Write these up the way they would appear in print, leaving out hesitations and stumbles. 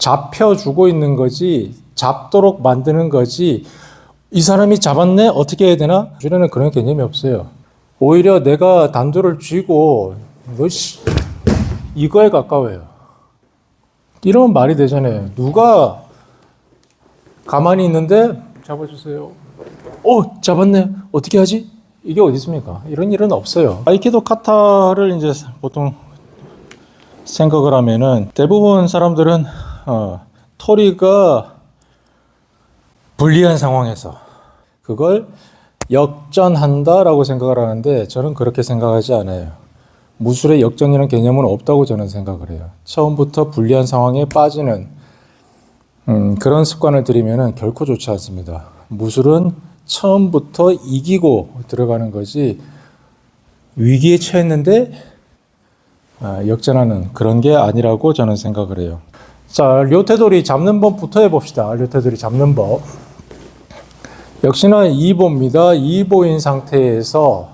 잡혀주고 있는 거지, 잡도록 만드는 거지, 이 사람이 잡았네? 어떻게 해야 되나? 주변에는 그런 개념이 없어요. 오히려 내가 단도를 쥐고, 이거에 가까워요. 이러면 말이 되잖아요. 누가 가만히 있는데, 잡아주세요. 잡았네. 어떻게 하지? 이게 어디 있습니까? 이런 일은 없어요. 아이키도 카타를 이제 보통 생각을 하면은 대부분 사람들은 토리가 불리한 상황에서 그걸 역전한다라고 생각을 하는데 저는 그렇게 생각하지 않아요. 무술에 역전이라는 개념은 없다고 저는 생각을 해요. 처음부터 불리한 상황에 빠지는 그런 습관을 들이면은 결코 좋지 않습니다. 무술은 처음부터 이기고 들어가는 거지 위기에 처했는데 역전하는 그런 게 아니라고 저는 생각을 해요. 자, 료테돌이 잡는 법부터 해봅시다. 료테돌이 잡는 법. 역시나 2보입니다. 2보인 상태에서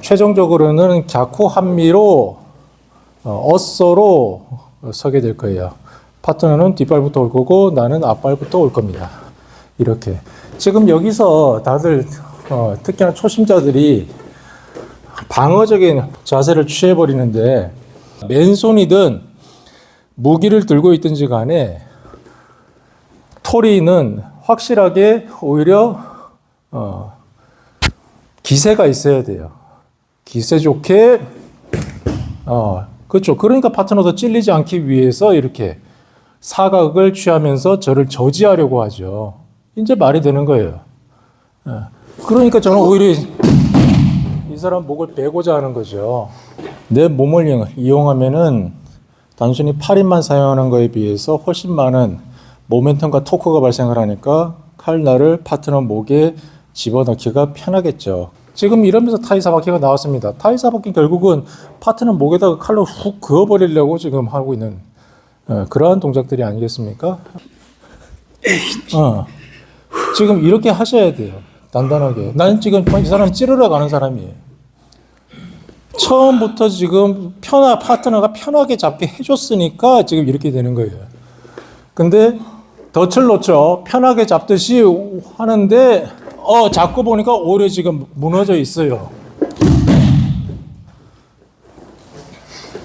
최종적으로는 갸쿠 한미로 어서로 서게 될 거예요. 파트너는 뒷발부터 올 거고 나는 앞발부터 올 겁니다. 이렇게. 지금 여기서 다들 특히나 초심자들이 방어적인 자세를 취해버리는데 맨손이든 무기를 들고 있든지 간에 토리는 확실하게 오히려 기세가 있어야 돼요. 기세 좋게 그렇죠. 그러니까 파트너도 찔리지 않기 위해서 이렇게 사각을 취하면서 저를 저지하려고 하죠. 이제 말이 되는 거예요. 그러니까 저는 오히려 이 사람 목을 베고자 하는 거죠. 내 몸을 이용하면은 단순히 팔힘만 사용하는 거에 비해서 훨씬 많은 모멘텀과 토크가 발생을 하니까 칼날을 파트너 목에 집어넣기가 편하겠죠. 지금 이러면서 타이사바키가 나왔습니다. 타이사바키 결국은 파트너 목에다가 칼로 훅 그어버리려고 지금 하고 있는 그러한 동작들이 아니겠습니까? 지금 이렇게 하셔야 돼요. 단단하게. 나는 지금 이 사람 찌르러 가는 사람이에요. 처음부터 지금 파트너가 편하게 잡게 해줬으니까 지금 이렇게 되는 거예요. 근데 덫을 놓죠. 편하게 잡듯이 하는데 잡고 보니까 오히려 지금 무너져 있어요.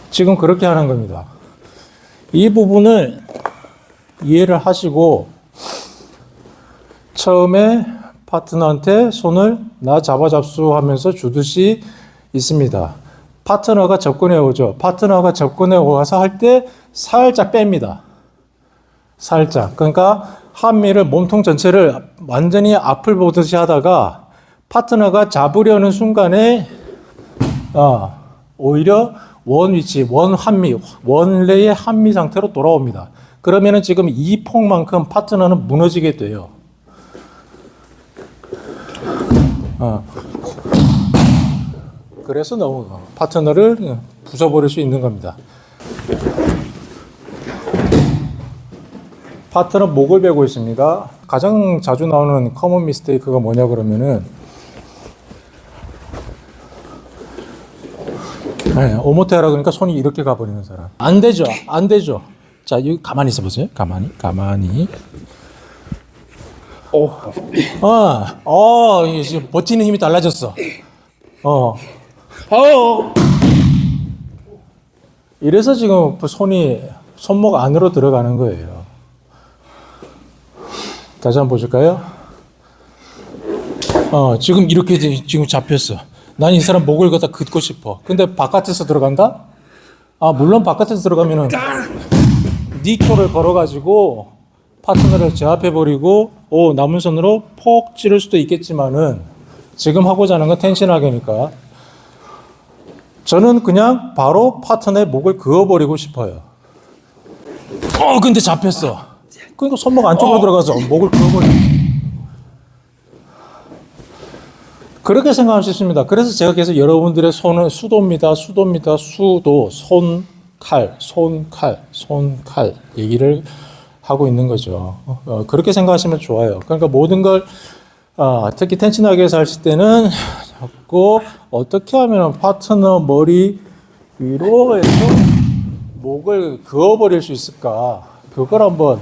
지금 그렇게 하는 겁니다. 이 부분을 이해를 하시고 처음에 파트너한테 손을 나 잡수 하면서 주듯이 있습니다. 파트너가 접근해 오죠. 파트너가 접근해 와서 할 때 살짝 뺍니다. 살짝. 그러니까 한미를 몸통 전체를 완전히 앞을 보듯이 하다가 파트너가 잡으려는 순간에 오히려 원 위치, 원래의 한미 상태로 돌아옵니다. 그러면은 지금 이 폭만큼 파트너는 무너지게 돼요. 그래서 너무 파트너를 부숴버릴 수 있는 겁니다. 파트너 목을 베고 있습니다. 가장 자주 나오는 커먼 미스테이크가 뭐냐 그러면은 오모테하라 그러니까 손이 이렇게 가버리는 사람. 안 되죠. 안 되죠. 자, 여기 가만히 있어 보세요. 가만히. 이게 지금 버티는 힘이 달라졌어. 이래서 지금 손목 안으로 들어가는 거예요. 다시 한번 보실까요? 지금 이렇게 지금 잡혔어. 난 이 사람 목을 갖다 긋고 싶어. 근데 바깥에서 들어간다? 물론 바깥에서 들어가면은 니초를 걸어가지고 파트너를 제압해버리고 남은 손으로 폭 찌를 수도 있겠지만은 지금 하고자 하는 건 텐션하게니까 저는 그냥 바로 파트너의 목을 그어버리고 싶어요. 근데 잡혔어. 그러니까 손목 안쪽으로 들어가서 목을 그어버려. 그렇게 생각할 수 있습니다. 그래서 제가 계속 여러분들의 손은 수도입니다. 손칼 얘기를 하고 있는 거죠. 그렇게 생각하시면 좋아요. 그러니까 모든 걸 특히 텐션하게에서 하실 때는 자꾸 어떻게 하면 파트너 머리 위로 해서 목을 그어버릴 수 있을까? 그걸 한번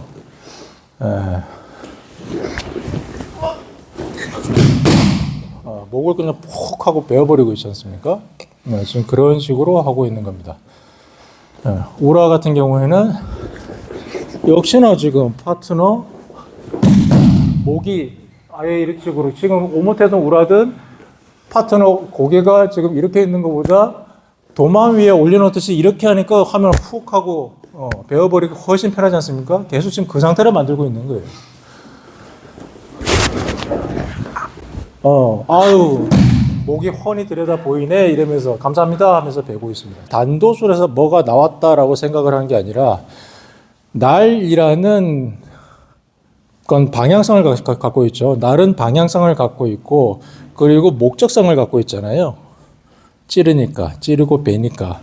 목을 그냥 푹 하고 베어버리고 있지 않습니까? 지금 그런 식으로 하고 있는 겁니다. 우라 같은 경우에는 역시나 지금 파트너 목이 아예 이렇게 식으로 지금 오모테든 우라든 파트너 고개가 지금 이렇게 있는 것보다 도마 위에 올려놓듯이 이렇게 하니까 화면을 푹 하고 베어버리기 훨씬 편하지 않습니까? 계속 지금 그 상태를 만들고 있는 거예요. 아유, 목이 훤히 들여다 보이네 이러면서 감사합니다 하면서 베고 있습니다. 단도술에서 뭐가 나왔다라고 생각을 한 게 아니라 날이라는 건 방향성을 갖고 있죠. 날은 방향성을 갖고 있고 그리고 목적성을 갖고 있잖아요. 찌르니까, 찌르고 베니까.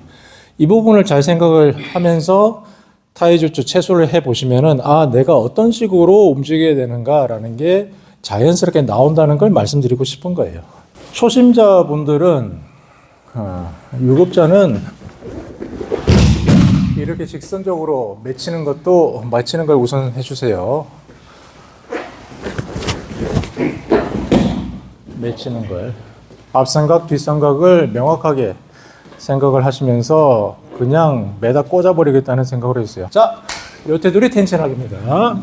이 부분을 잘 생각을 하면서 타이주츠 채소를 해보시면은 내가 어떤 식으로 움직여야 되는가라는 게 자연스럽게 나온다는 걸 말씀드리고 싶은 거예요. 초심자분들은 유급자는 이렇게 직선적으로 맺히는 걸 우선 해주세요. 맺히는 걸. 앞삼각, 뒷삼각을 명확하게 생각을 하시면서 그냥 매다 꽂아버리겠다는 생각을 해주세요. 자, 요 테두리 텐션하기입니다.